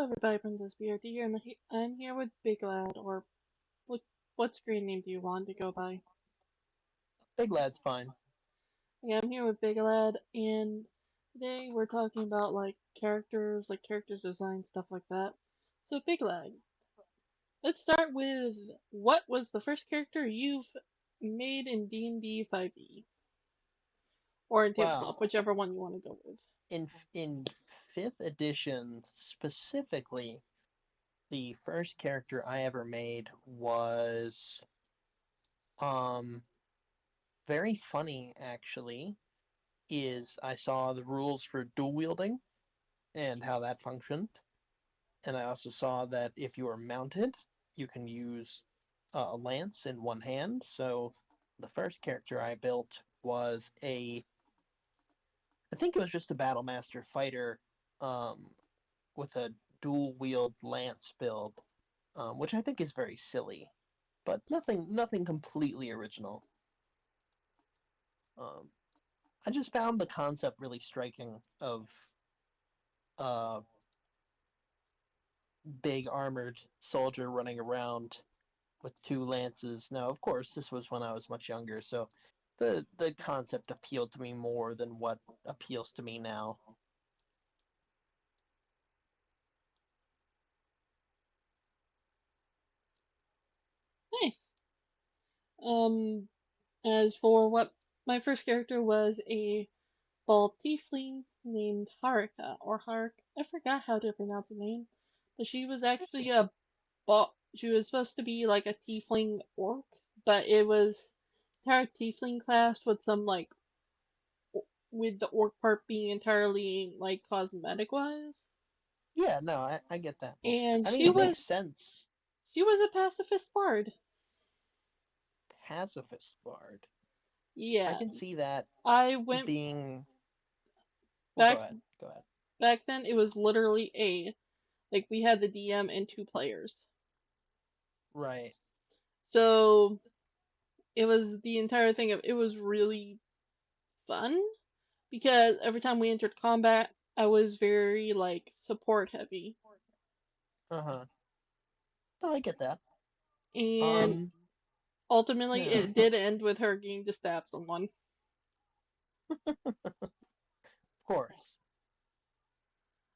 everybody, Princessprt here. I'm here with Big Lad, or what, what screen name do you want to go by? Big lad's fine. Yeah, I'm here with Big Lad, and today we're talking about like character design, stuff like that. So, Big Lad, let's start with what was the first character you've made in D&D 5e, or in Tabletop, Wow. whichever one you want to go with. In fifth edition specifically, the first character I ever made was um very funny actually. Is I saw the rules for dual wielding and how that functioned, and I also saw that if you are mounted, you can use a lance in one hand. So the first character I built was I think it was just a battle master fighter, um, with a dual wield lance build, which I think is very silly, but nothing completely original. Um, I just found the concept really striking of a big armored soldier running around with two lances. Now, of course, this was when I was much younger, so the concept appealed to me more than what appeals to me now. Nice. Um, as for what my first character was a bald tiefling named Haruka, or Hark. I forgot how to pronounce her name, but she was actually a she was supposed to be like a tiefling orc, but it was entire tiefling class with some with the orc part being entirely like cosmetic wise. Yeah, no, I get that. And I mean, it makes sense. she was a pacifist bard. Pacifist bard. I Yeah, can see that I went being. Well, go back ahead. Go ahead. back then. It was literally a like we had the DM and two players, Right. so it was the entire thing of it was really fun because every time we entered combat, I was very like support heavy, Uh huh. No, I get that. and Um. ultimately Yeah. it did end with her getting to stab someone. Of course.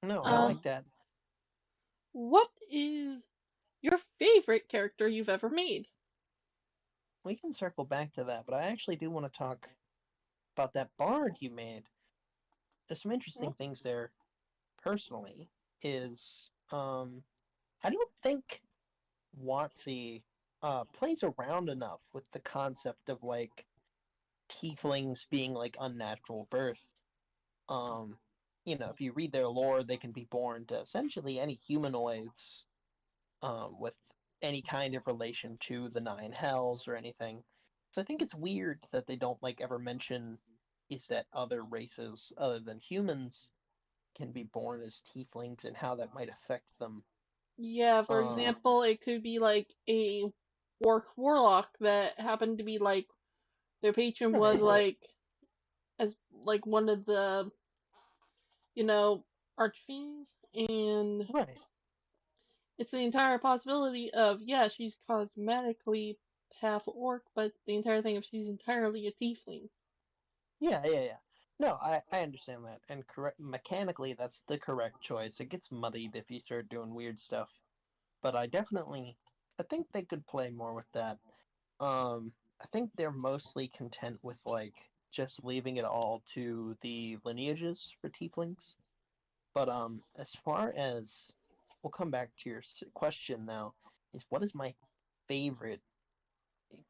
No, I Uh, like that. what is your favorite character you've ever made? We can circle back to that, but I actually do want to talk about that bard you made. There's some interesting Well, things there. Personally, is I don't think WotC plays around enough with the concept of like tieflings being like unnatural birth. Um, if you read their lore, they can be born to essentially any humanoids, with any kind of relation to the Nine Hells or anything. So I think it's weird that they don't like ever mention is that other races other than humans can be born as tieflings and how that might affect them. yeah, for Um, example, it could be like a orc warlock that happened to be like their patron was right, as like one of the you know archfiends, and right. it's the entire possibility of yeah, she's cosmetically half orc, but the entire thing of she's entirely a tiefling. Yeah, yeah, yeah. No, I understand that, and correct mechanically, that's the correct choice. It gets muddied if you start doing weird stuff, but I think they could play more with that. I think they're mostly content with like just leaving it all to the lineages for tieflings. But as far as we'll come back to your question now, is what is my favorite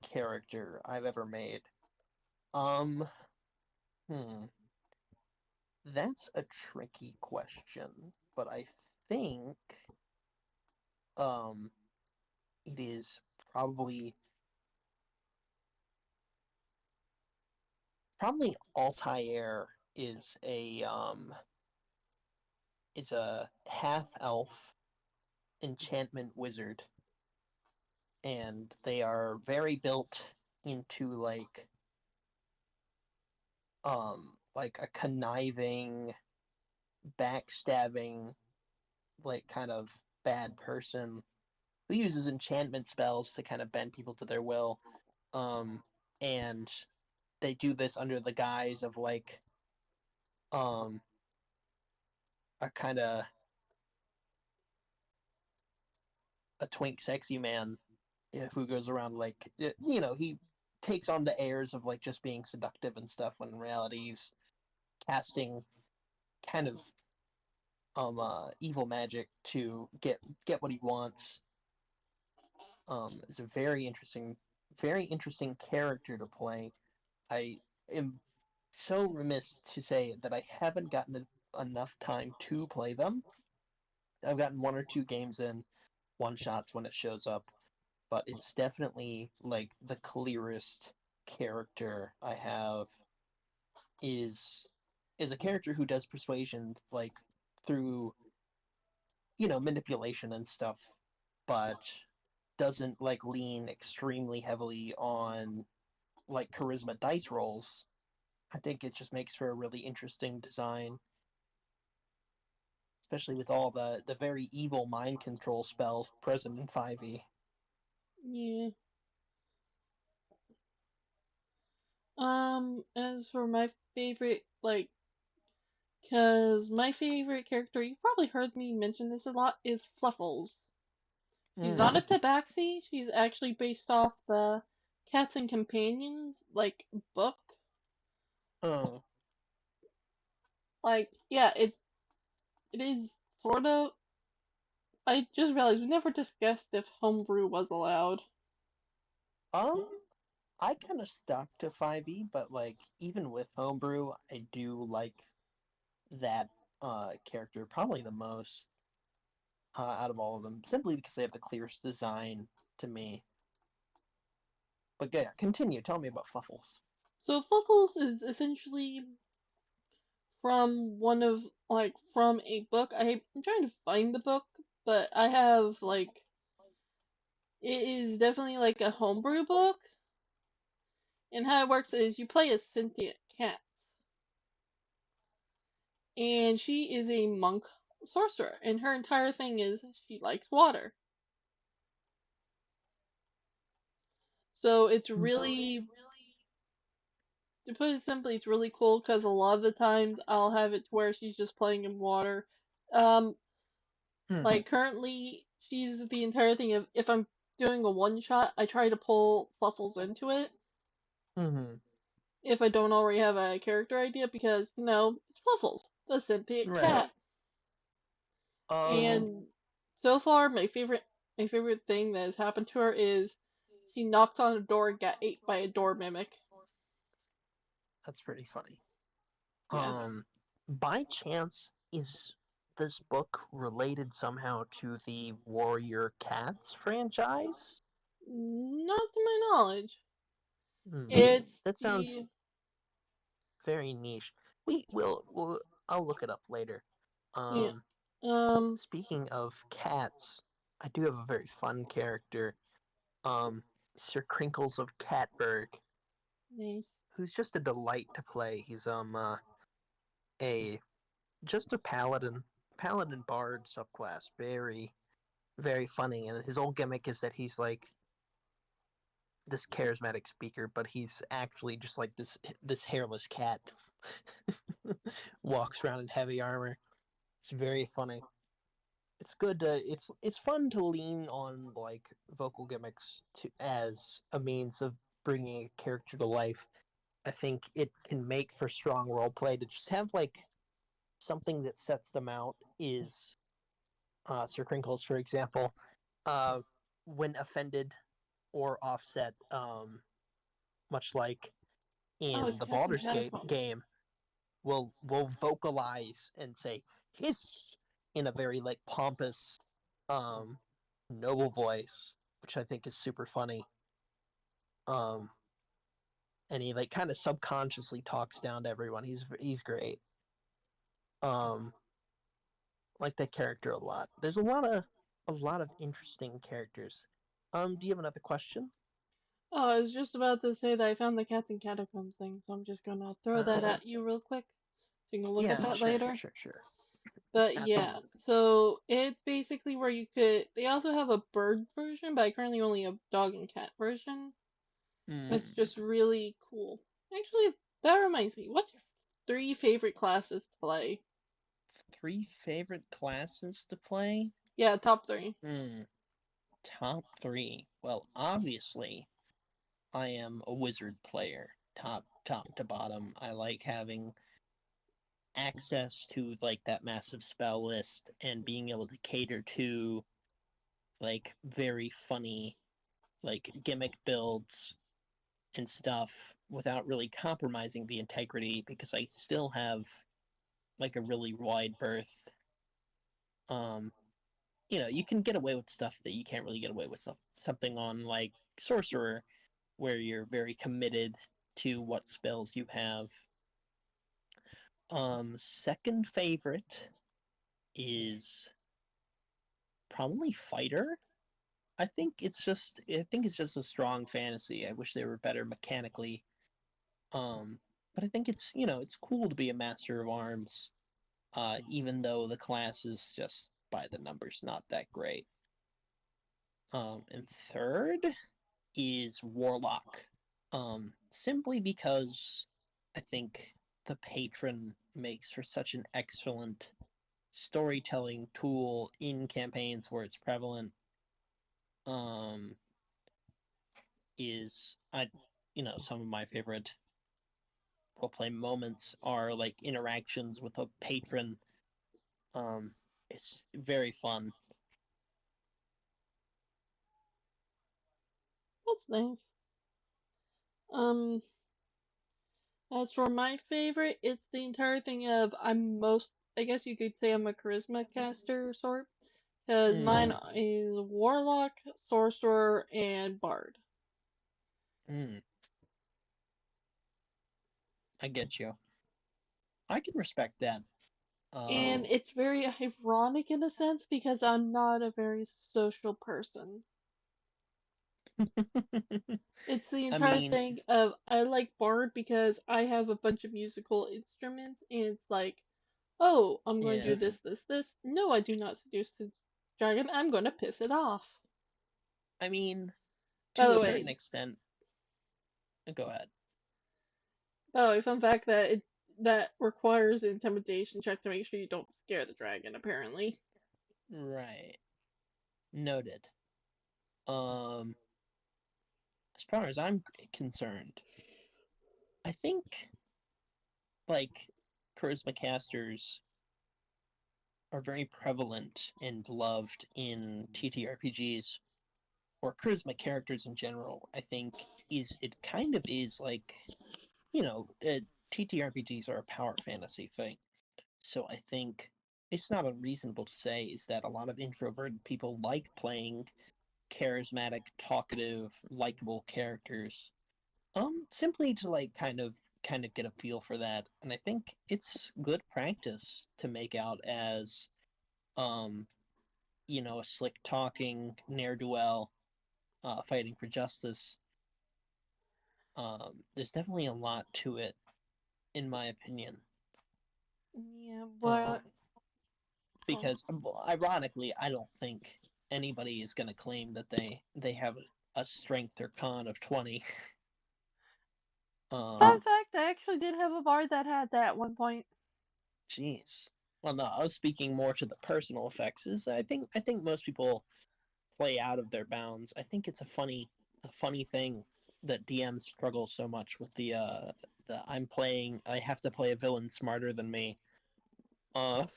character I've ever made? Um, hmm, that's a tricky question, but I think um it is probably Altair is a half elf enchantment wizard, and they are very built into like a conniving, backstabbing like kind of bad person who uses enchantment spells to kind of bend people to their will. Um, and they do this under the guise of like um a kind of a twink sexy man who goes around like he takes on the airs of like just being seductive and stuff when in reality he's casting kind of evil magic to get what he wants. It's a very interesting character to play. I am so remiss to say that I haven't gotten enough time to play them. I've gotten one or two games in, one shots when it shows up, but it's definitely like the clearest character I have is is a character who does persuasion like through manipulation and stuff, but doesn't like lean extremely heavily on like charisma dice rolls. I think it just makes for a really interesting design, especially with all the very evil mind control spells present in 5e. Yeah. As for my favorite, like, cause my favorite character, you've probably heard me mention this a lot, is Fluffles. She's not Mm. a tabaxi. She's actually based off the Cats and Companions, like, book. Uh, Like, yeah, it is sort of. I just realized we never discussed if homebrew was allowed. um, I kind of stuck to 5e, but like even with homebrew, I do like that character probably the most out of all of them, simply because they have the clearest design to me. But yeah, continue. Tell me about Fluffles. So Fluffles is essentially from one of from a book. I'm trying to find the book, but I have like it is definitely like a homebrew book. And how it works is you play a sentient cat, and she is a monk sorcerer, and her entire thing is she likes water. So it's really, to put it simply, it's really cool because a lot of the times I'll have it to where she's just playing in water. Um, Hmm. like currently, she's the entire thing of if I'm doing a one shot, I try to pull Fluffles into it Mm-hmm. if I don't already have a character idea because it's Fluffles, the sentient Right. cat. Um. And so far, my favorite thing that has happened to her is she knocked on a door and got ate by a door mimic. That's pretty funny. Yeah, By chance, is this book related somehow to the Warrior Cats franchise? not to my knowledge. Hmm. It's That sounds the very niche. We'll I'll look it up later. yeah. Um, Um, speaking of cats, I do have a very fun character. Um, Sir Crinkles of Catburg, nice. who's just a delight to play. He's a just a paladin bard subclass. Very very funny, and his whole gimmick is that he's like this charismatic speaker, but he's actually just like this hairless cat. Walks around in heavy armor. It's very funny. It's good to it's fun to lean on like vocal gimmicks to as a means of bringing a character to life. I think it can make for strong role play to just have like something that sets them out is Sir Crinkles, for example, uh, when offended or offset, much like Oh, in it's the Cats and Baldur's Gate Catacombs. game, will vocalize and say hiss in a very like pompous, um, noble voice, which I think is super funny. Um, and he like kind of subconsciously talks down to everyone. He's great. Um, like that character a lot. There's a lot of interesting characters. Do you have another question? Oh, I was just about to say that I found the Cats and Catacombs thing, so I'm just gonna throw that Oh, at you real quick. So you can look at yeah, that sure, later. sure, sure. But At the yeah, moment. so it's basically where you could. They also have a bird version, but I currently only have dog and cat version. It's Mm, just really cool. Actually, that reminds me. What's your three favorite classes to play? three favorite classes to play? Yeah, top three. Hmm, top three. Well, obviously, I am a wizard player, top to bottom. I like having access to like that massive spell list and being able to cater to like very funny like gimmick builds and stuff without really compromising the integrity because I still have like a really wide berth. Um, you can get away with stuff that you can't really get away with something on like sorcerer where you're very committed to what spells you have. Second favorite is probably fighter. I think it's just a strong fantasy. I wish they were better mechanically. Um, but I think it's cool to be a master of arms, even though the class is just by the numbers not that great. And third is warlock. Simply because I think the patron makes for such an excellent storytelling tool in campaigns where it's prevalent. Um, is I some of my favorite roleplay moments are like interactions with a patron. Um, it's very fun. That's nice. Um, as for my favorite, it's the entire thing of I'm most. I guess you could say I'm a charisma caster sort, because mine Mm, is warlock, sorcerer, and bard. mm, I get you. I can respect that. And Um, it's very ironic in a sense because I'm not a very social person. It's the I entire mean, thing of I like Bard because I have a bunch of musical instruments, and it's like, oh, I'm going to do yeah. this, this, this. No, I do not seduce the dragon. I'm going to piss it off. I mean, By to the a certain way, extent. Go ahead. fun fact that that requires an intimidation check to make sure you don't scare the dragon. Apparently, Right. Noted. Um, as far as I'm concerned, I think like charisma casters are very prevalent and loved in TTRPGs or charisma characters in general. I think is it kind of is like TTRPGs are a power fantasy thing. So I think it's not unreasonable to say is that a lot of introverted people like playing charismatic, talkative, likable characters. Simply to like kind of get a feel for that. And I think it's good practice to make out as um, a slick talking ne'er-do-well fighting for justice. There's definitely a lot to it, in my opinion. yeah, but Um, because well, ironically, I don't think anybody is going to claim that they have a strength or con of 20. fun Um, fact, I actually did have a bard that had that at one point. Jeez. Well, no, I was speaking more to the personal effects. I think most people play out of their bounds. I think it's a funny thing that DMs struggle so much with the I have to play a villain smarter than me. I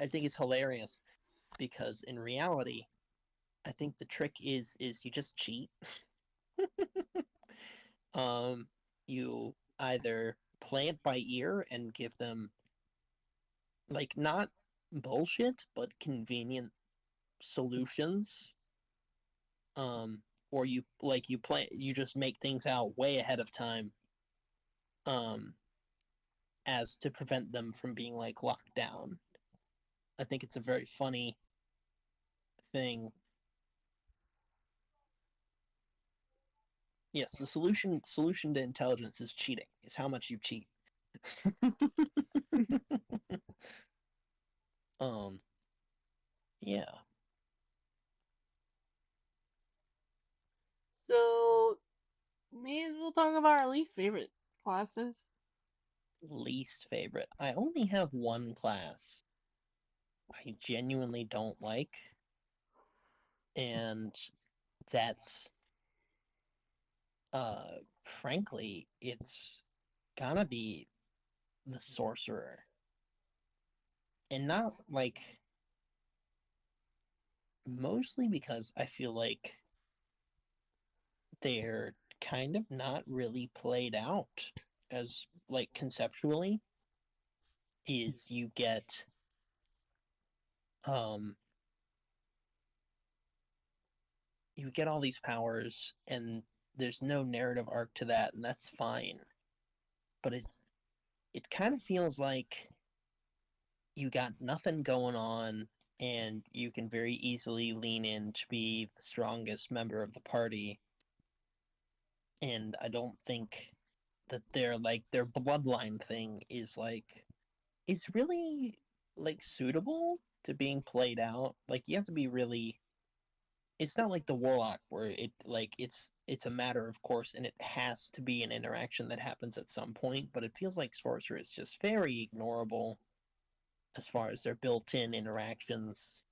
think it's hilarious because in reality, I think the trick is you just cheat. Um, you either play it by ear and give them like not bullshit but convenient solutions, um, or you just make things out way ahead of time, um, as to prevent them from being like locked down. I think it's a very funny thing. Yes, the solution to intelligence is cheating. Is how much you cheat. um, yeah, So, may as well talk about our least favorite classes. least favorite. I only have one class I genuinely don't like, and that's uh frankly, it's gotta be the sorcerer. And not like mostly because I feel like they're kind of not really played out as like conceptually is um you get all these powers and there's no narrative arc to that and that's fine. But it kind of feels like you got nothing going on and you can very easily lean in to be the strongest member of the party, and I don't think that their bloodline thing is really like suitable to being played out. Like you have to be really, it's not like the warlock where it's a matter of course and it has to be an interaction that happens at some point, but it feels like sorcerer is just very ignorable as far as their built-in interactions.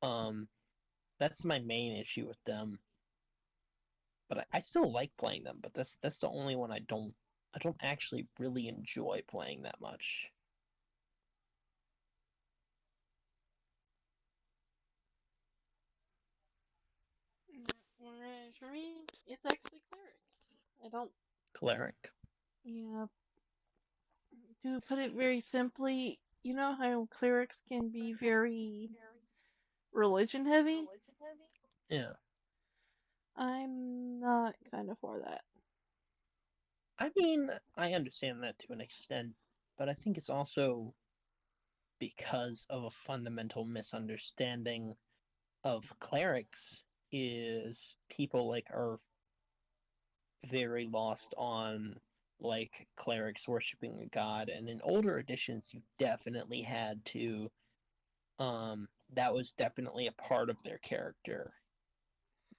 um that's my main issue with them. But I still like playing them. But that's the only one I don't actually really enjoy playing that much. Whereas for me, it's actually clerics. I don't. Cleric. Yeah, to put it very simply, you know how clerics can be very religion heavy? Yeah. I'm not kind of for that. I mean, I understand that to an extent, but I think it's also because of a fundamental misunderstanding of clerics is people like are very lost on like clerics worshiping a god, and in older editions you definitely had to that was definitely a part of their character,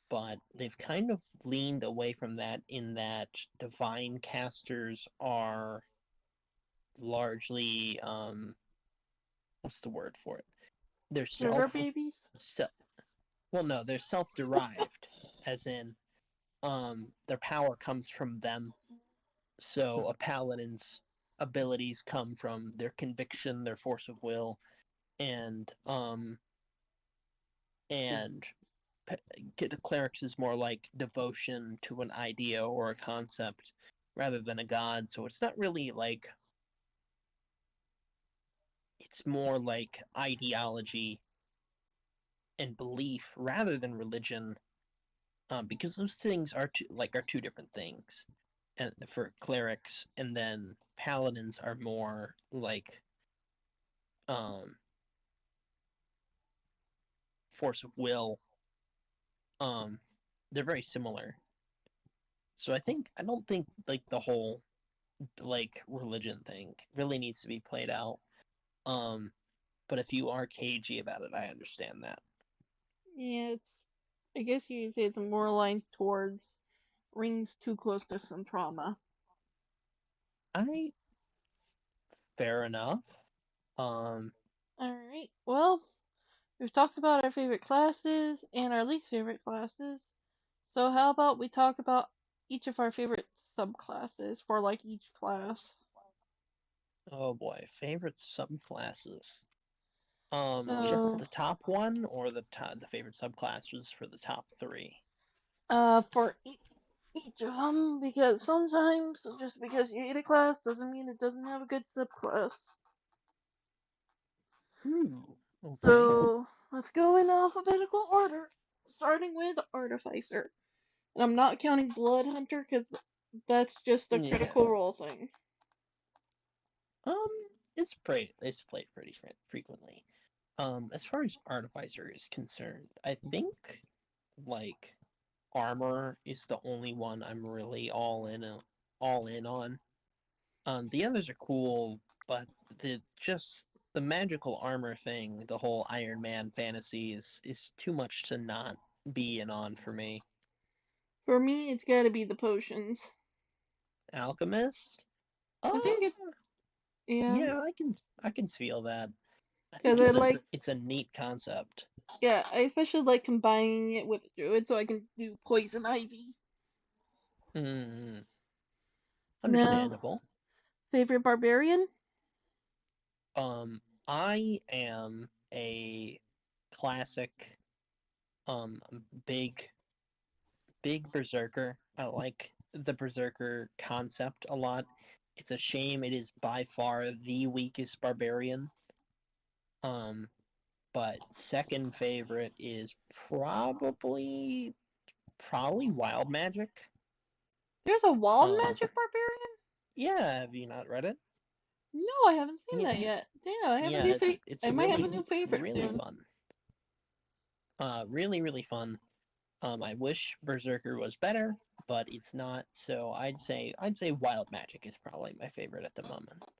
but they've kind of leaned away from that in that divine casters are largely what's the word for it, they're Sugar babies? se- well no they're self-derived, as in their power comes from them. So a paladin's abilities come from their conviction, their force of will, and and clerics is more like devotion to an idea or a concept rather than a god. So it's not really like, it's more like ideology and belief rather than religion, because those things are two different things. And for clerics, and then paladins are more like um, force of will. Um, they're very similar. So I don't think like the whole like religion thing really needs to be played out. Um, but if you are cagey about it, I understand that. Yeah, it's. I guess you could say it's more aligned towards rings too close to some trauma. I fair enough. Um, Alright, well, we've talked about our favorite classes and our least favorite classes. So how about we talk about each of our favorite subclasses for like each class? oh boy, favorite subclasses. Just So, the top one or the favorite subclasses for the top three? for each of them, because sometimes just because you hate a class doesn't mean it doesn't have a good subclass. Ooh, okay. So, let's go in alphabetical order, starting with Artificer. And I'm not counting Blood Hunter because that's just a Yeah. critical role thing. Um, it's played pretty frequently. As far as Artificer is concerned, I think like armor is the only one I'm really all in on. The others are cool, but the magical armor thing, the whole Iron Man fantasy is too much to not be in on for me. For me, it's gotta be the potions. Alchemist? I think it, Uh, yeah, yeah, I can feel that. I because think I it's a like, it's a neat concept. yeah, I especially like combining it with a druid so I can do poison ivy. Hmm, Now, understandable. favorite barbarian? Um, I am a classic um big big berserker. I like the berserker concept a lot. It's a shame it is by far the weakest barbarian. Um, but second favorite is probably wild magic. There's a wild Um, magic barbarian? yeah, have you not read it? No, I haven't seen Yeah, that yet. Damn, I have a yeah, new it's fa- it's I might have a really new it's favorite really soon. fun. Really fun. I wish Berserker was better, but it's not. So I'd say Wild Magic is probably my favorite at the moment.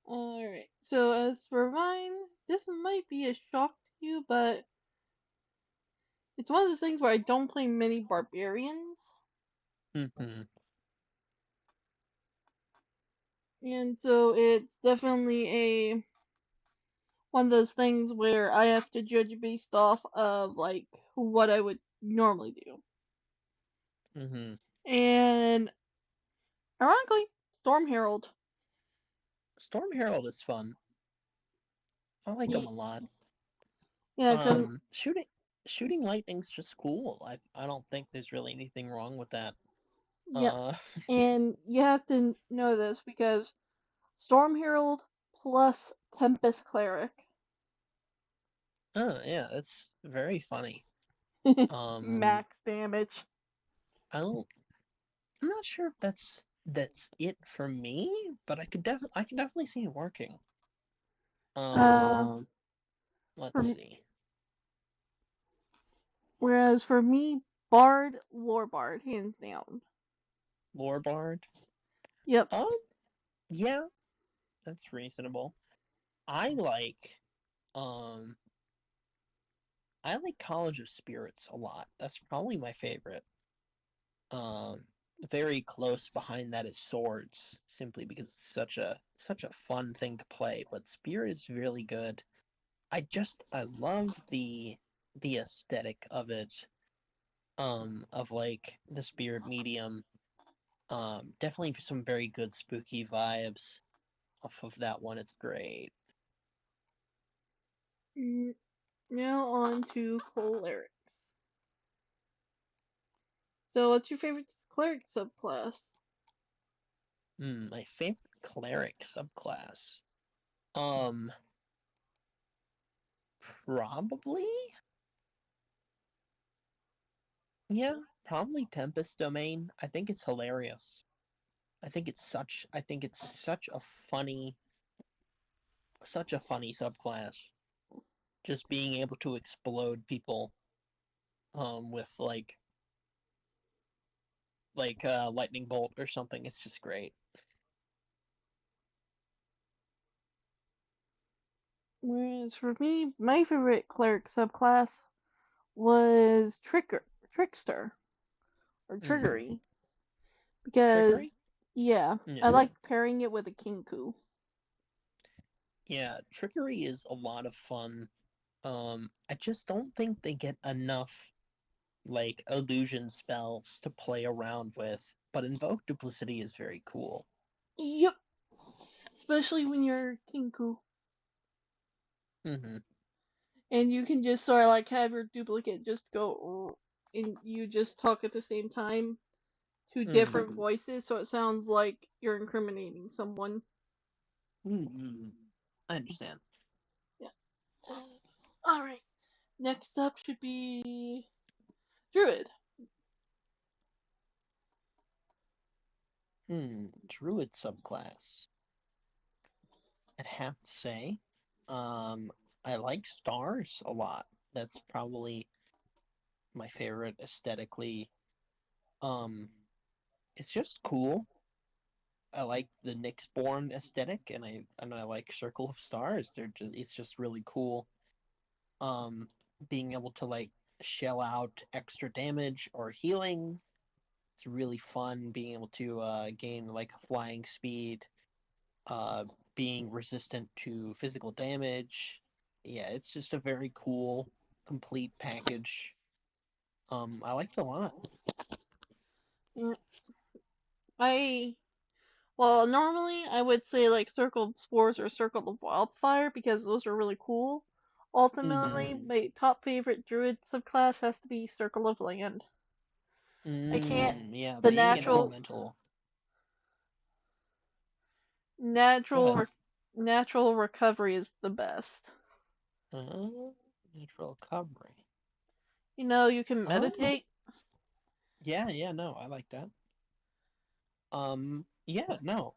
Alright, so as for mine, this might be a shock to you, but it's one of the things where I don't play many barbarians. Hmm. And so it's definitely a one of those things where I have to judge based off of like what I would normally do. Hmm. And ironically, Storm Herald. Storm Herald is fun. I like Yeah, them a lot. yeah, cause Shooting lightning's just cool. I don't think there's really anything wrong with that. yeah, Uh, and you have to know this because Storm Herald plus Tempest Cleric, yeah, that's very funny. Um, max damage. I don't. I'm not sure if that's it for me, but I can definitely see it working. Uh, Um, let's for see. whereas for me, Bard, Lore Bard, hands down. Lore Bard. Yep. Um, yeah, that's reasonable. I like um I like College of Spirits a lot. That's probably my favorite. Um, very close behind that is Swords, simply because it's such a fun thing to play. But Spirit is really good. I love the aesthetic of it. Of like the spirit medium. Definitely some very good spooky vibes off of that one. It's great. Now on to clerics. So, what's your favorite cleric subclass? My favorite cleric subclass. Um, probably, yeah, probably Tempest Domain. I think it's hilarious. I think it's such a funny subclass. Just being able to explode people, with lightning bolt or something. It's just great. Whereas for me, my favorite cleric subclass was trickster or Hmm. triggery Trickery? because yeah, I Yeah. like pairing it with a kinku. Yeah, trickery is a lot of fun. I just don't think they get enough like illusion spells to play around with, but invoke duplicity is very cool. Yep, especially when you're kinku Hmm. and you can just sort of like have your duplicate just go and you just talk at the same time to Hmm. different voices, so it sounds like you're incriminating someone. Hmm. I understand. Yeah. All right. Next up should be druid. Druid subclass. I'd have to say, um, I like stars a lot. That's probably my favorite aesthetically. Um, it's just cool. I like the Nyxborn aesthetic, and I like Circle of Stars. It's just really cool. Um, Being able to like shell out extra damage or healing. It's really fun being able to gain like a flying speed, uh, being resistant to physical damage. Yeah, it's just a very cool, complete package. I liked it a lot. Yeah. I Well, normally I would say like Circle of Spores or Circle of Wildfire because those are really cool. Mm-hmm. Ultimately, my top favorite druid subclass has to be Circle of Land. I can't. Yeah, The being an elemental. Go natural, ahead. re- natural recovery is the best. Uh, Natural recovery. You can Oh, meditate yeah, no, I like that. Yeah, no,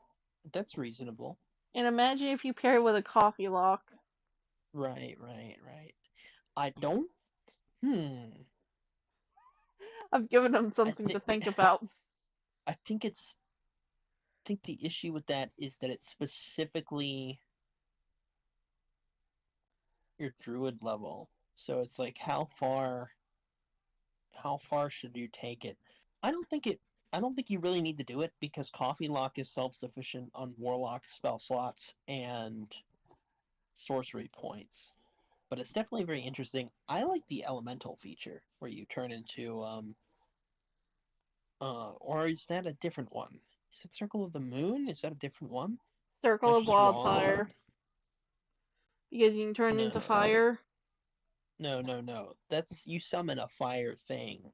that's reasonable. and imagine if you pair it with a coffee lock. Right. I don't. Hmm. I've given them I something to think. think about. I think it's. I think the issue with that is that it's specifically your druid level. So it's like how far should you take it? I don't think it I don't think you really need to do it because Coffee Lock is self-sufficient on Warlock spell slots and sorcery points. But it's definitely very interesting. I like the elemental feature where you turn into or is that a different one? Is it Circle of the Moon? Is that a different one? Am Circle I of just wrong on Wildfire that? because you can turn into No. fire. No. That's you summon a fire thing.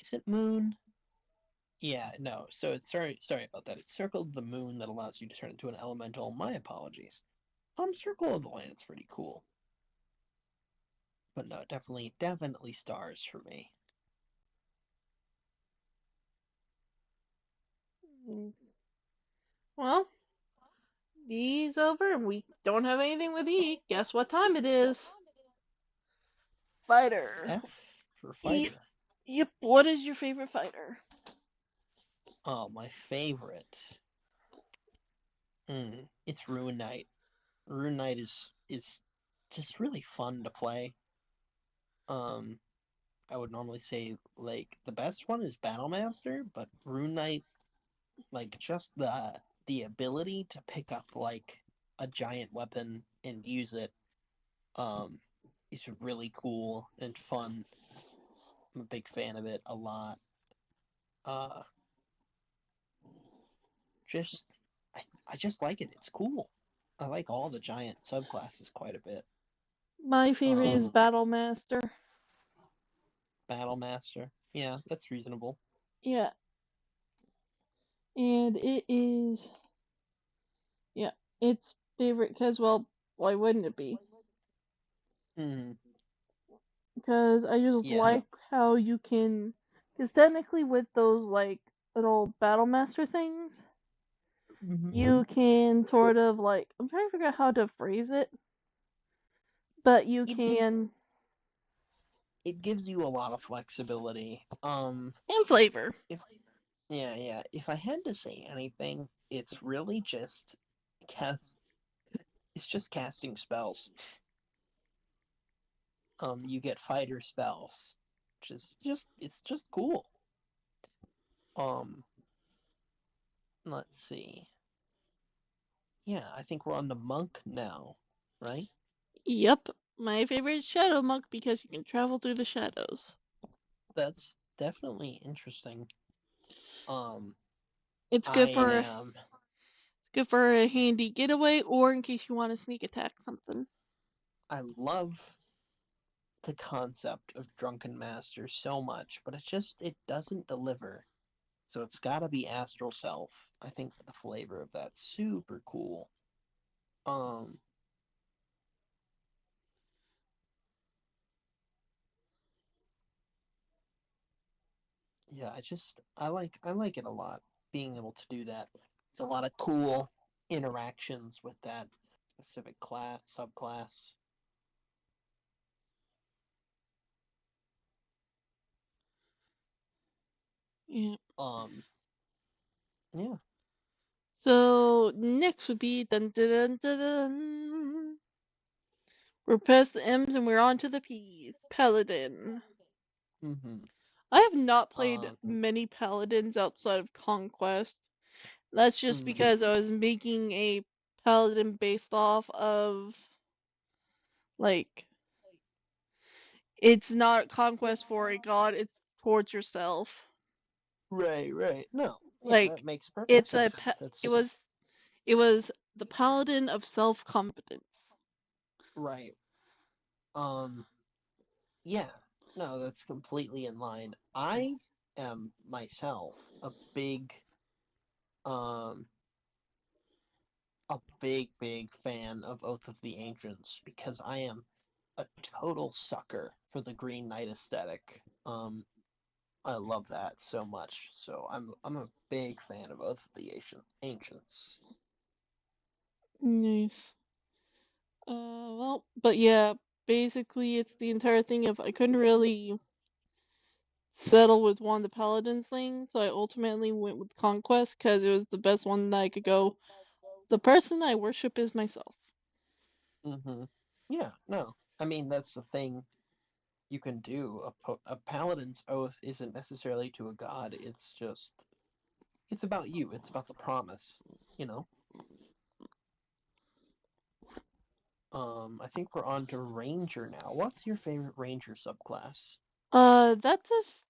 Is it Moon? Yeah, no. So it's sorry about that. It's Circle of the Moon that allows you to turn into an elemental. My apologies. Circle of the Land's pretty cool. But no, definitely stars for me. Yes. Well, D's over, and we don't have anything with E. Guess what time it is? It's Fighter. F for E. fighter. Yep. What is your favorite fighter? Oh, my favorite. It's Ruin Knight. Ruin Knight is just really fun to play. Um, I would normally say like the best one is Battlemaster, but Rune Knight, like just the ability to pick up like a giant weapon and use it, um, is really cool and fun. I'm a big fan of it a lot. Uh, just I just like it. It's cool. I like all the giant subclasses quite a bit. My favorite is Um, Battlemaster. Battlemaster, yeah, that's reasonable. Yeah, and it is. Yeah, it's favorite because well, why wouldn't it be? Hmm. Because I just Yeah. like how you can. Because technically, with those like little Battlemaster things, Hmm. you can sort of like. I'm trying to figure out how to phrase it, but you It can. it gives you a lot of flexibility. And flavor. If yeah, if I had to say anything, it's really just cast. It's just casting spells. You get fighter spells, which is it's just cool. Um, let's see. Yeah, I think we're on the monk now, right? Yep, my favorite Shadow Monk because you can travel through the shadows. That's definitely interesting. Um, It's I good for a am. handy getaway or in case you want to sneak attack something. I love the concept of Drunken Master so much, but it doesn't deliver. So it's got to be Astral Self. I think the flavor of that's super cool. Um, yeah, I like it a lot. Being able to do that, it's a lot of cool interactions with that specific class subclass. Yeah. Um, yeah. So next would be dun dun dun dun dun. We're past the M's and we're on to the P's. Paladin. Mm-hmm. I have not played Um, many paladins outside of Conquest. That's just mm, because I was making a paladin based off of like it's not conquest for a god, it's towards yourself. right, right. No, yeah, that Like makes perfect it's a sense. it That's was it was the paladin of self-confidence. right. Um, yeah, no, that's completely in line. I am myself um, big fan of Oath of the Ancients because I am a total sucker for the Green Knight aesthetic. I love that so much. So I'm a big fan of Oath of the Ancients. Nice. But yeah, basically it's the entire thing of I couldn't really settle with one of the paladins things, so I ultimately went with conquest because it was the best one that I could go. The person I worship is myself. Mm-hmm. Yeah, no. I mean, that's the thing you can do. A paladin's oath isn't necessarily to a god. It's about you. It's about the promise. You know. I think we're on to ranger now. What's your favorite ranger subclass? That's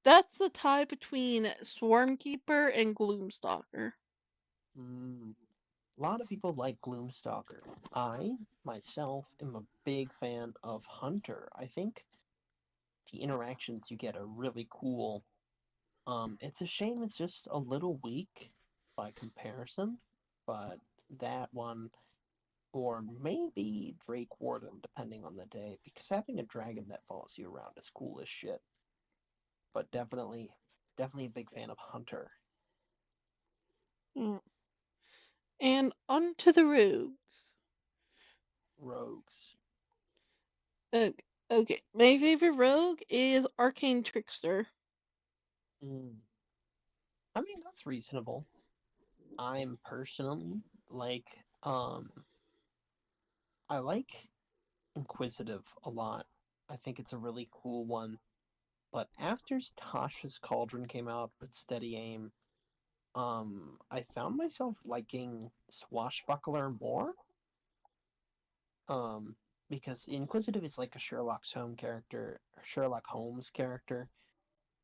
that's a tie between Swarmkeeper and Gloomstalker. Mm, a lot of people like Gloomstalker. I myself am a big fan of Hunter. I think the interactions you get are really cool. It's a shame it's just a little weak by comparison, but that one, or maybe Drake Warden, depending on the day, because having a dragon that follows you around is cool as shit. But definitely a big fan of Hunter. Mm. And on to the rogues. Rogues. Okay, okay, my favorite rogue is Arcane Trickster. Mm. I mean, that's reasonable. I'm personally like, I like Inquisitive a lot. I think it's a really cool one. But after Tasha's Cauldron came out with Steady Aim, I found myself liking Swashbuckler more. Um, because Inquisitive is like a Sherlock Holmes character,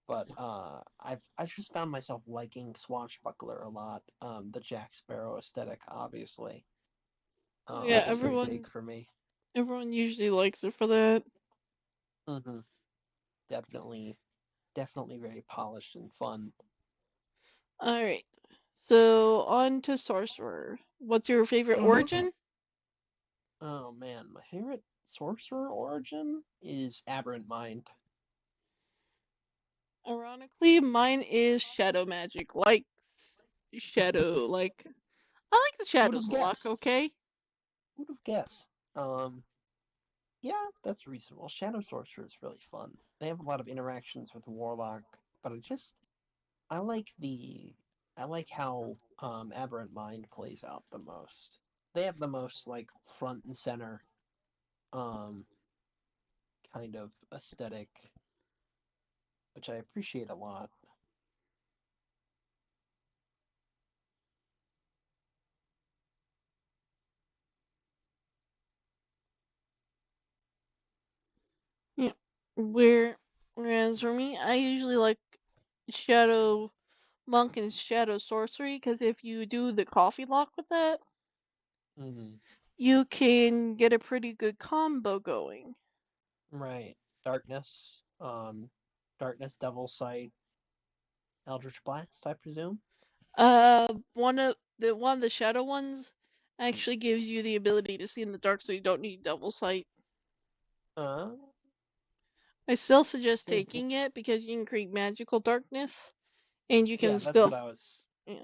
but I've just found myself liking Swashbuckler a lot. The Jack Sparrow aesthetic, obviously, Oh yeah, is very big for me. everyone usually likes it for that. Hmm. Definitely, definitely very polished and fun. All right. So on to Sorcerer. What's your favorite origin? Oh man, my favorite sorcerer origin is Aberrant Mind. Ironically, mine is Shadow Magic. Like Shadow, like I like the Who'd shadows have a lot, guessed? okay? Who'd have guessed? Yeah, that's reasonable. Shadow Sorcerer is really fun. They have a lot of interactions with Warlock, but I like the I like how Aberrant Mind plays out the most. They have the most like front and center um kind of aesthetic, which I appreciate a lot. Yeah. Whereas for me, I usually like Shadow Monk and Shadow Sorcery because if you do the coffee lock with that, Hmm. you can get a pretty good combo going. Right. Darkness, Darkness, Devil Sight, Eldritch Blast, I presume. One of the shadow ones actually gives you the ability to see in the dark, so you don't need double sight. Uh, I still suggest hmm. taking it because you can create magical darkness, and you can Yeah, that's still, what I was. yeah.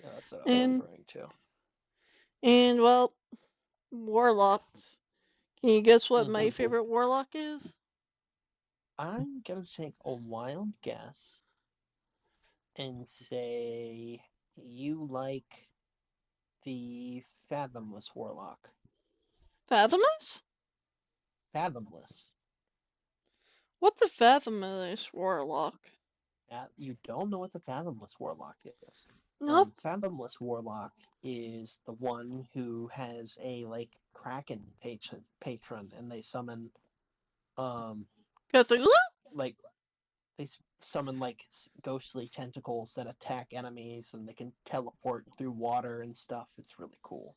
Yeah, that's what I was And referring to. well, warlocks. Can you guess what my Hmm. favorite warlock is? I'm gonna take a wild guess and say. You like the Fathomless Warlock. Fathomless? Fathomless. What's a Fathomless warlock? You don't know what the Fathomless Warlock is. Nope. Fathomless Warlock is the one who has a like Kraken patron, and they summon um Cause like, like they summon like ghostly tentacles that attack enemies, and they can teleport through water and stuff. It's really cool.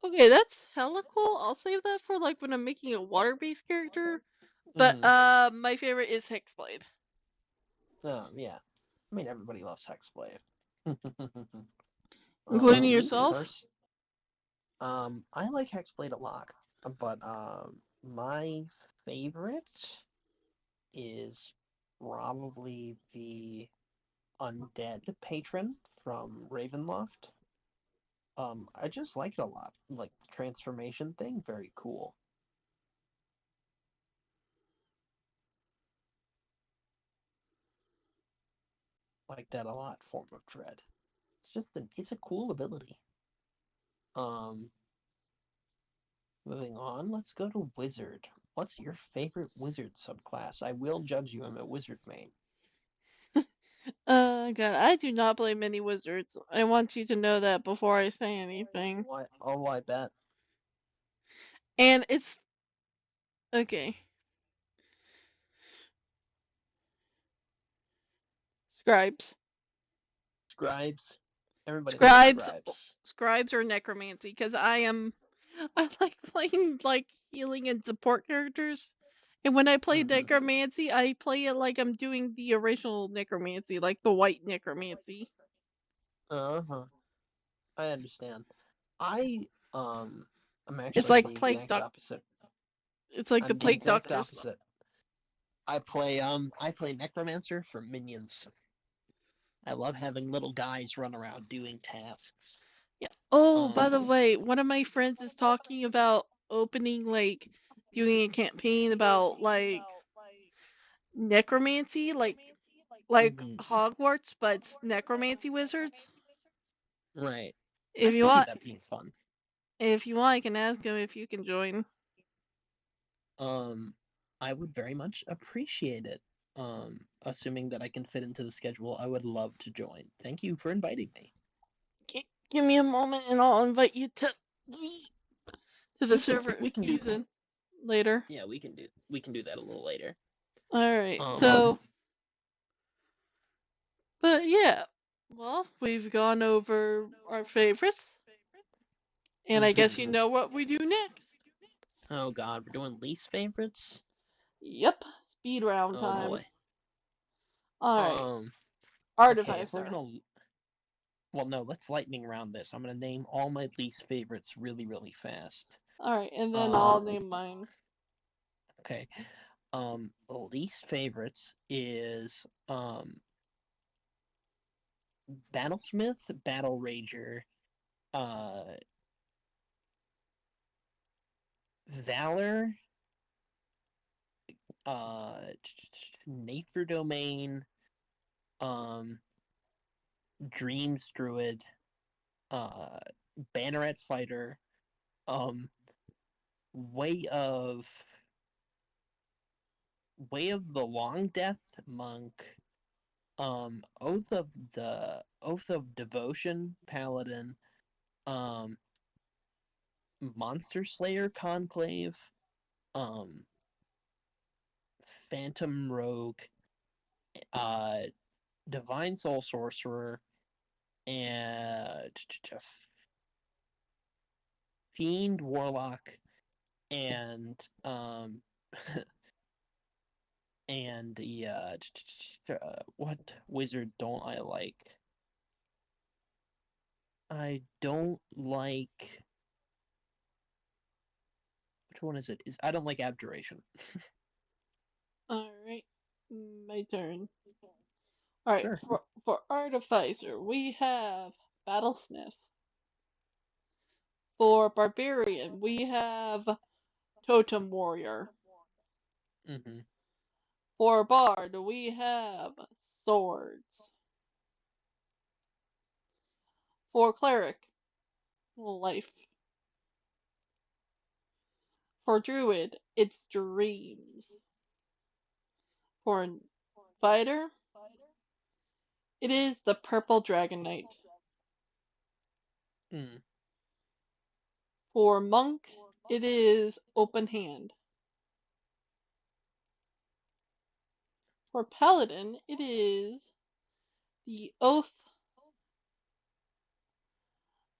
okay, that's hella cool. I'll save that for like when I'm making a water-based character. But Hmm. my favorite is Hexblade, Yeah. I mean, everybody loves Hexblade. including Me yourself. pers I like Hexblade a lot, but my favorite is probably the undead patron from Ravenloft. I just like it a lot. Like the transformation thing, very cool. Like that a lot. Form of Dread. It's a cool ability. Um, Moving on, let's go to Wizard. What's your favorite Wizard subclass? I will judge you. I'm a Wizard main. God, I do not play many wizards. I want you to know that before I say anything. Why? Oh, I bet. And it's okay. Scribes. Scribes. Everybody loves Scribes scribes. scribes or necromancy because I like playing like healing and support characters. And when I play Hmm. necromancy, I play it like I'm doing the original necromancy, like the white necromancy. Uh-huh. I understand. I um I'm It's actually like the plague exact doc opposite. it's like the I'm the plague exact doctor stuff. opposite. I play Necromancer for minions. I love having little guys run around doing tasks. Yeah. Oh, by Um the way, one of my friends is talking about opening like doing a campaign about like necromancy, like mhm. Hogwarts, but it's necromancy wizards. Right. I If you can see want, that being fun. if you want, I can ask him if you can join. Um, I would very much appreciate it. Assuming that I can fit into the schedule, I would love to join. Thank you for inviting me. Give me a moment, and I'll invite you to the server We can do he's in later. yeah, we can do that a little later. All right. Um, So, but yeah, well, we've gone over our favorites, and I guess you mhm. know what we do next. Oh God, we're doing least favorites. Yep, speed round Oh time. boy. All right, Um, okay, if we're artificer. gonna, well, no, let's lightning round this. I'm gonna name all my least favorites really, really fast. All right, and then Um, I'll name mine. okay. Least favorites is Battlesmith, Battle Rager, uh, Valor, uh, Nature Domain, um, Dreams Druid, uh, Banneret Fighter, um, Way of Way of the Long Death Monk, Oath of Devotion Paladin, um, Monster Slayer Conclave, um, Phantom Rogue, uh, Divine Soul Sorcerer, and Fiend Warlock, and and the what wizard don't I like? I don't like which one is it? Is I don't like Abjuration. All right, my turn. All right, Sure. for artificer, we have battlesmith. For barbarian, we have totem warrior. Hmm. For bard, we have swords. For cleric, life. For druid, it's dreams. For fighter, it is the purple dragon knight. Mm. For monk, it is open hand. For paladin, it is the oath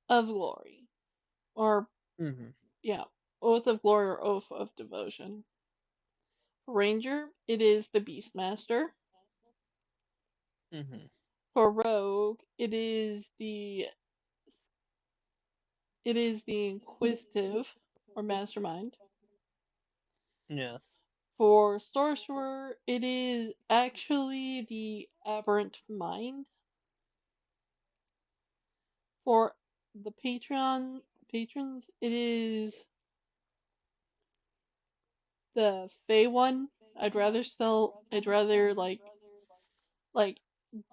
of glory. Or, Mm-hmm. yeah, oath of glory or oath of devotion. For ranger, it is the beastmaster. Mm-hmm. For rogue, it is the inquisitive or mastermind. Yeah. For sorcerer, it is actually the aberrant mind. For the patrons, it is the Fey one. I'd rather like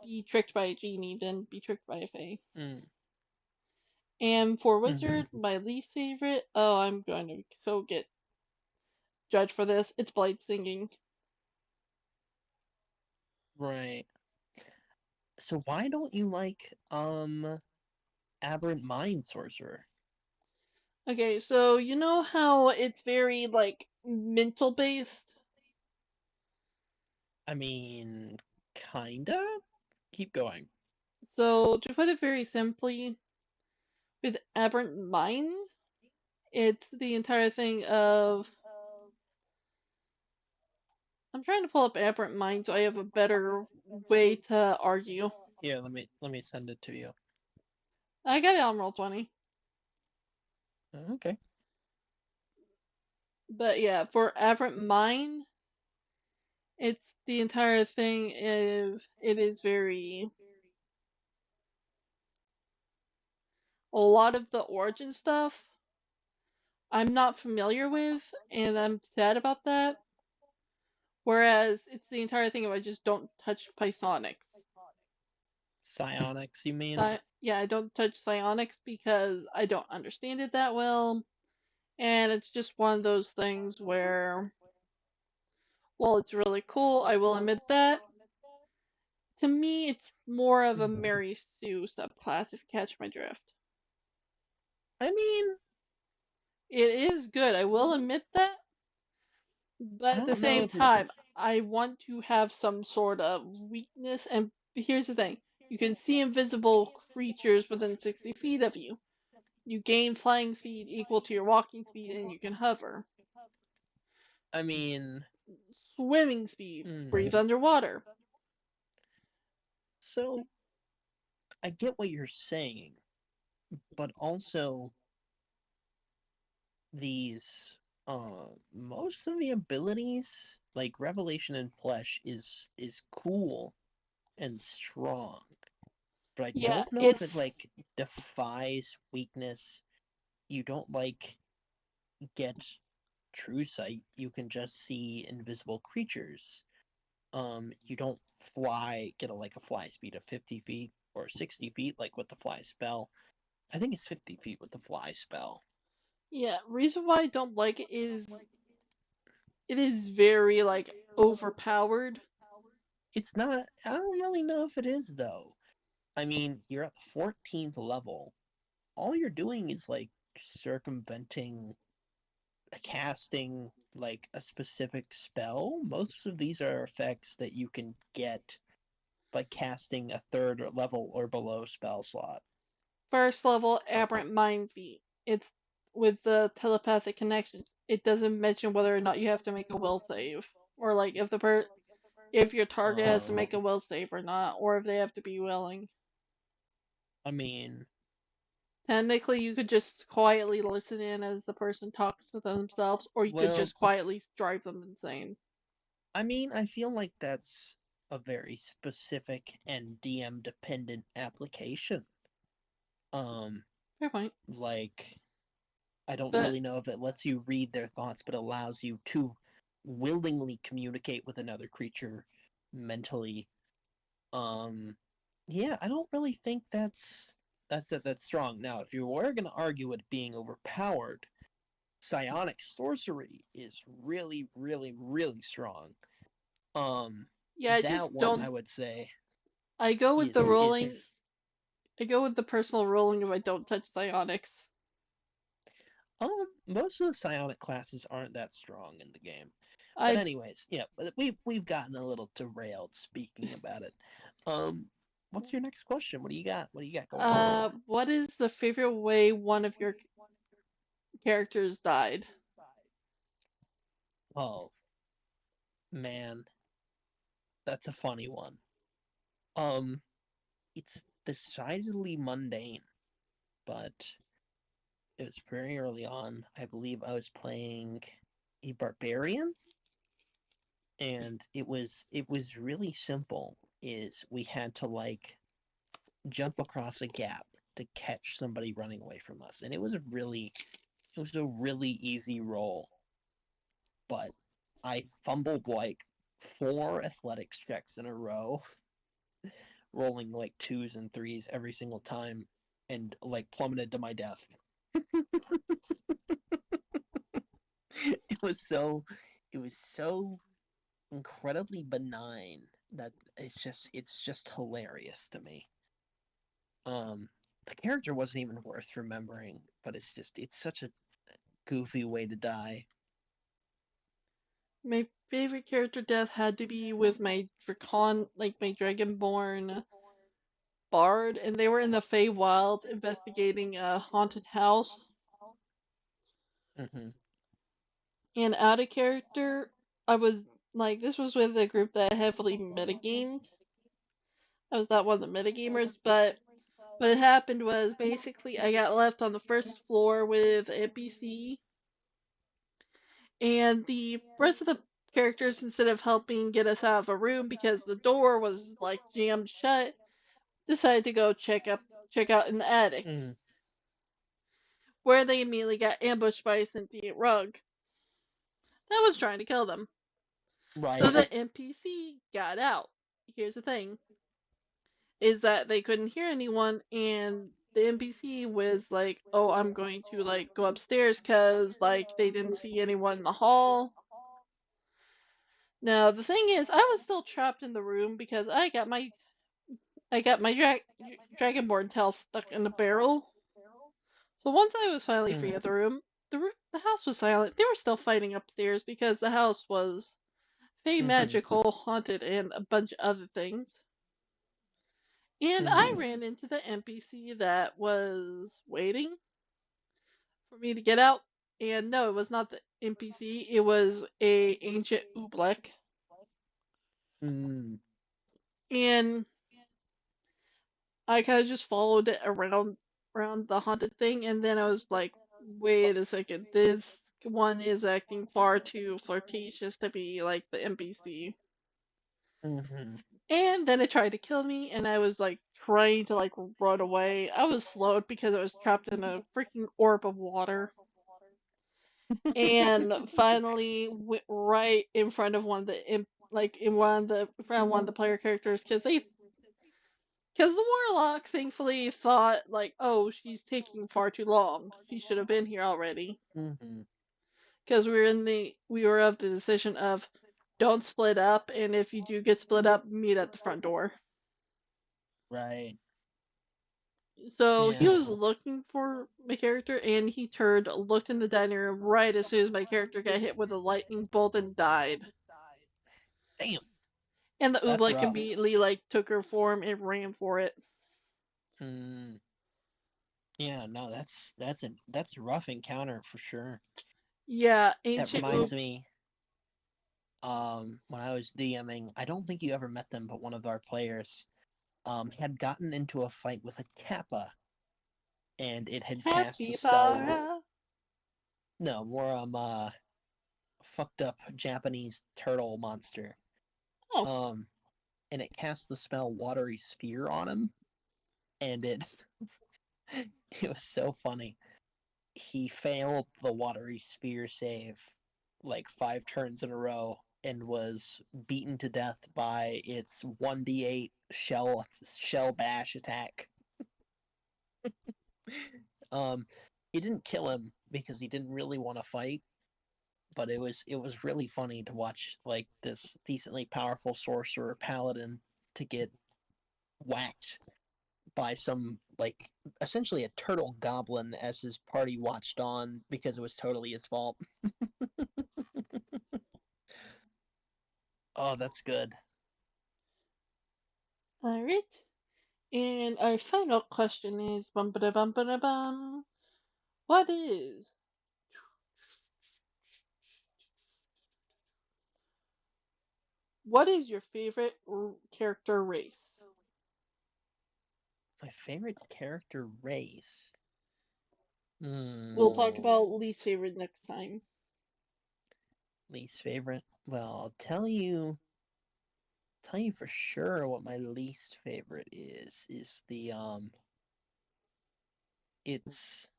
be tricked by a genie than be tricked by a Fey. Mm. And for Mm-hmm. wizard, my least favorite. Oh, I'm going to so get judged for this. It's blade singing. Right. So why don't you like Aberrant Mind Sorcerer? Okay, so you know how it's very like mental based. I mean, kinda. Keep going. So to put it very simply, with aberrant mind, it's the entire thing of I'm trying to pull up aberrant mind so I have a better way to argue. Here, let me send it to you. I got it on roll 20. Okay. But yeah, for aberrant mind, it's the entire thing of it is very a lot of the origin stuff I'm not familiar with, and I'm sad about that. Whereas it's the entire thing of I just don't touch Pisonics. Psionics, you mean? So yeah, I don't touch psionics because I don't understand it that well, and it's just one of those things where, well, it's really cool. I will admit that. To me, it's more of a Mhm. Mary Sue subclass, if you catch my drift. I mean, It is good, I will admit that, but I at the don't know same if it's. time, I want to have some sort of weakness. And here's the thing: you can see invisible creatures within 60 feet of you. You gain flying speed equal to your walking speed, and you can hover. I mean, Swimming speed, hmm. breathe underwater. So I get what you're saying, but also these most of the abilities like Revelation in Flesh is cool and strong, but I Yeah, don't know if it it's like defies weakness. You don't like get true sight, you can just see invisible creatures. You don't get like a fly speed of 50 feet or 60 feet like with the fly spell. I think it's 50 feet with the fly spell. yeah. Reason why I don't like it is it is very like overpowered. It's not, I don't really know if it is though. I mean, you're at the 14th level. All you're doing is like circumventing casting like a specific spell. Most of these are effects that you can get by casting a third level or below spell slot. First level aberrant mind feat. It's with the telepathic connections. It doesn't mention whether or not you have to make a will save, or like if your target has to Um, make a will save or not, or if they have to be willing. I mean, Technically, you could just quietly listen in as the person talks to themselves, or you could well, just quietly drive them insane. I feel like that's a very specific and DM dependent application. Um, Fair point. like I don't But really know if it lets you read their thoughts, but allows you to willingly communicate with another creature mentally. Um, yeah, I don't really think that's. That's strong. Now, if you were going to argue it being overpowered, psionic sorcery is really, really, really strong. Um, Yeah, I that just one don't. I would say I go with the rolling. is I go with the personal rolling if I don't touch psionics. most of the psionic classes aren't that strong in the game. But I anyways, yeah, but we've gotten a little derailed speaking about it. Um, what's your next question? What do you got? What do you got going on? what is the favorite way one of your characters died? Oh man, that's a funny one. Um, it's decidedly mundane, but it was very early on. I believe I was playing a barbarian, and it was really simple. Is we had to like jump across a gap to catch somebody running away from us, and it was a really easy roll, but I fumbled like four athletics checks in a row, rolling like twos and threes every single time, and like plummeted to my death. It was so it was so incredibly benign that it's just hilarious to me. Um the character wasn't even worth remembering, but it's such a goofy way to die. My favorite character death had to be with my my Dragonborn bard, and they were in the Feywild investigating a haunted house. Hmm. And out of character, I was like, this was with a group that heavily metagamed. I was not one of the metagamers, but what had happened was basically I got left on the first floor with NPC, and the rest of the characters, instead of helping get us out of a room because the door was like jammed shut, decided to go check out in the attic, Mm, where they immediately got ambushed by a sentient rug that was trying to kill them. So right. the NPC got out. Here's the thing is that they couldn't hear anyone, and the NPC was like, "Oh, I'm going to like go upstairs cuz like they didn't see anyone in the hall." Now, the thing is, I was still trapped in the room because I got my dragonborn tail stuck in a barrel. So once I was finally free Mm, of the room, the house was silent. They were still fighting upstairs because the house was fey hmm. magical, haunted, and a bunch of other things. And I Hmm. ran into the NPC that was waiting for me to get out. And no, it was not the NPC. It was a ancient oobleck. Mm, And I kind of just followed it around the haunted thing, and then I was like, wait a second, this one is acting far too flirtatious to be like the NPC. hmm. And then it tried to kill me, and I was like trying to like run away. I was slowed because I was trapped in a freaking orb of water. And finally went right in front of one of like in front of one of the player characters because the warlock thankfully thought like, oh, she's taking far too long. She should have been here already. Hmm. Because we were of the decision of don't split up, and if you do get split up, meet at the front door. Right. So he Yeah. was looking for my character, and he turned, looked in the dining room right as soon as my character got hit with a lightning bolt and died. Damn. And the That's oobleck rough. immediately like took her form and ran for it. Mm, yeah. No, that's a rough encounter for sure. Yeah, That ancient reminds oob. me. When I was DMing, I don't think you ever met them, but one of our players had gotten into a fight with a kappa, and it had cast the spell. Capybara. No, more fucked up Japanese turtle monster. Oh, Um, and it cast the spell Watery Sphere on him, and it it was so funny. He failed the Watery Sphere save like 5 turns in a row and was beaten to death by its 1d8 shell bash attack. um, he didn't kill him because he didn't really want to fight, but it was really funny to watch like this decently powerful sorcerer paladin to get whacked by some like essentially a turtle goblin as his party watched on because it was totally his fault. Oh, that's good. Alright. And our final question is bum ba da bum ba da bum. What is what is your favorite character race? My favorite character race. We'll talk Hmm. about least favorite next time. Least favorite. Well, I'll tell you for sure what my least favorite is the it's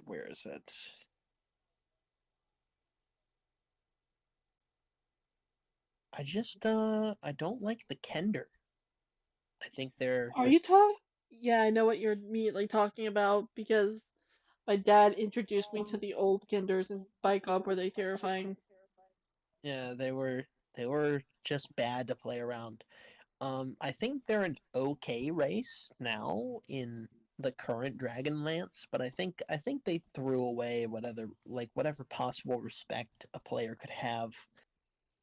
where is it? I don't like the Kender. I think they're Are you talking? Yeah, I know what you're immediately talking about because my dad introduced me to the old Kinders and by God were they terrifying. yeah, they were just bad to play around. I think they're an okay race now in the current Dragonlance, but I think they threw away whatever possible respect a player could have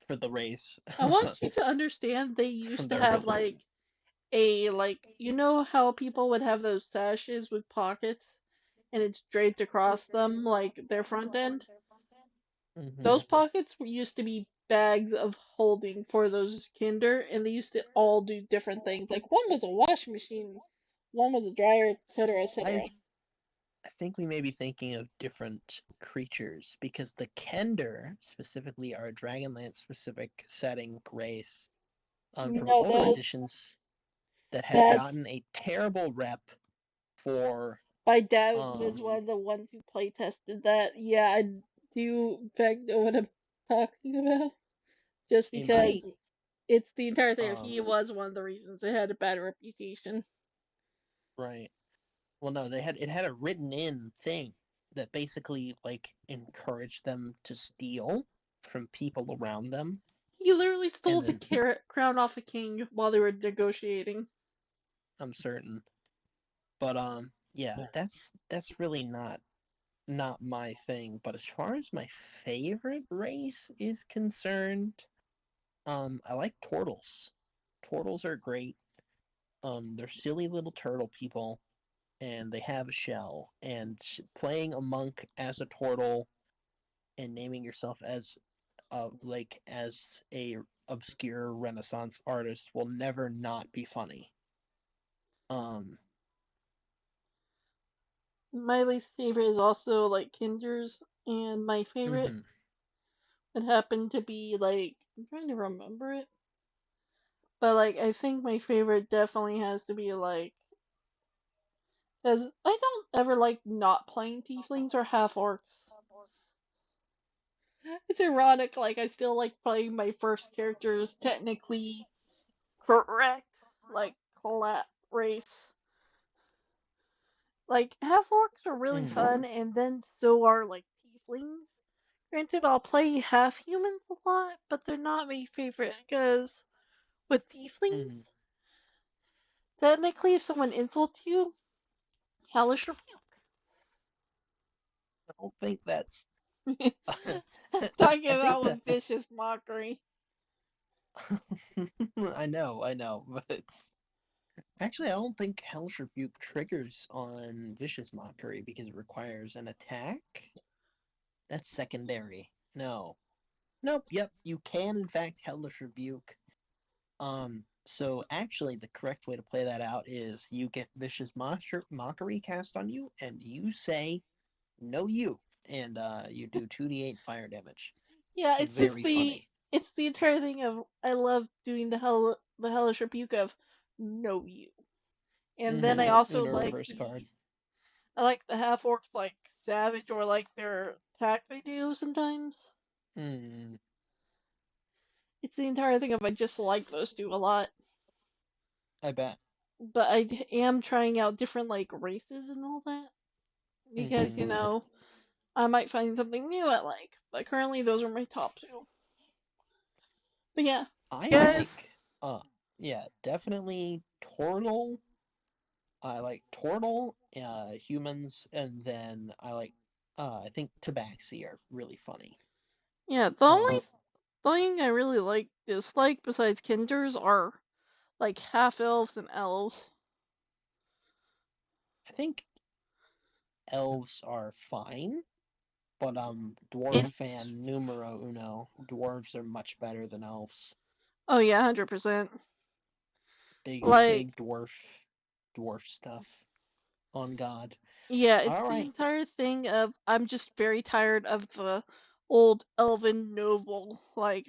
for the race I want you to understand they from used to their have original. like a like you know how people would have those sashes with pockets and it's draped across them like their front end? Hmm. Those pockets used to be bags of holding for those kinder, and they used to all do different things. Like one was a washing machine, one was a dryer, etc., I etc. I think we may be thinking of different creatures because the Kender specifically are a Dragonlance specific setting race from No, older editions that had that's gotten a terrible rep for my dad was um one of the ones who play tested that. Yeah, I do in fact know what I'm talking about. Just it might because it's the entire thing. um He was one of the reasons it had a bad reputation. right. Well, no, it had a written in thing that basically like encouraged them to steal from people around them, He literally stole and the then carrot crown off a king while they were negotiating. I'm certain. But yeah, that's really not my thing. But as far as my favorite race is concerned, I like turtles. Turtles are great. They're silly little turtle people, and they have a shell. And playing a monk as a turtle and naming yourself as a obscure Renaissance artist will never not be funny. Um, My least favorite is also like Kinder's, and my favorite hmm would happen to be like I'm trying to remember it, but like I think my favorite definitely has to be like because I don't ever like not playing tieflings or half orcs. It's ironic, like I still like playing my first characters technically correct, like race. Like half orcs are really mm, fun, and then so are like tieflings. Granted, I'll play half humans a lot, but they're not my favorite because with mm. tieflings, technically, if someone insults you, hellish I don't think that's. rebuke. Talking I think about that. with vicious mockery. I know, but actually I don't think Hellish Rebuke triggers on Vicious Mockery because it requires an attack. That's secondary. No. Nope. Yep. You can in fact Hellish Rebuke. So actually, the correct way to play that out is you get Vicious Mockery cast on you, and you say no you, and you do 2d8 fire damage. Yeah, Very funny. it's the entire thing of I love doing the hellish rebuke of know you, and then I also And a like reverse card. the half orcs like savage or like their attack they do sometimes. Hmm. It's the entire thing of I just like those two a lot. I bet. but am trying out different like races and all that because Hmm. I might find something new I like. But currently, those are my top two. But yeah, I guys. uh, yeah, definitely turtle. I like turtle, humans, and then I think tabaxi are really funny. Yeah, the only Um, thing I really dislike besides kinders are like half elves and elves. I think elves are fine, but dwarf It's fan numero uno. Dwarves are much better than elves. oh yeah, 100%. Big Like dwarf stuff. On God. yeah, it's All the right. entire thing of I'm just very tired of the old elven noble like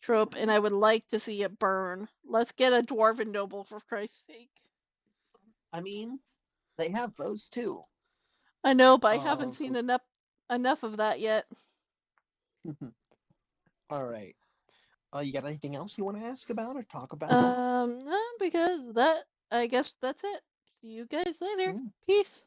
trope, and I would like to see it burn. Let's get a dwarven noble for Christ's sake. I mean, they have those too. I know, but I haven't Uh, seen enough of that yet. all right. You got anything else you want to ask about or talk about? No, because that I guess that's it. See you guys later. Hmm. Peace.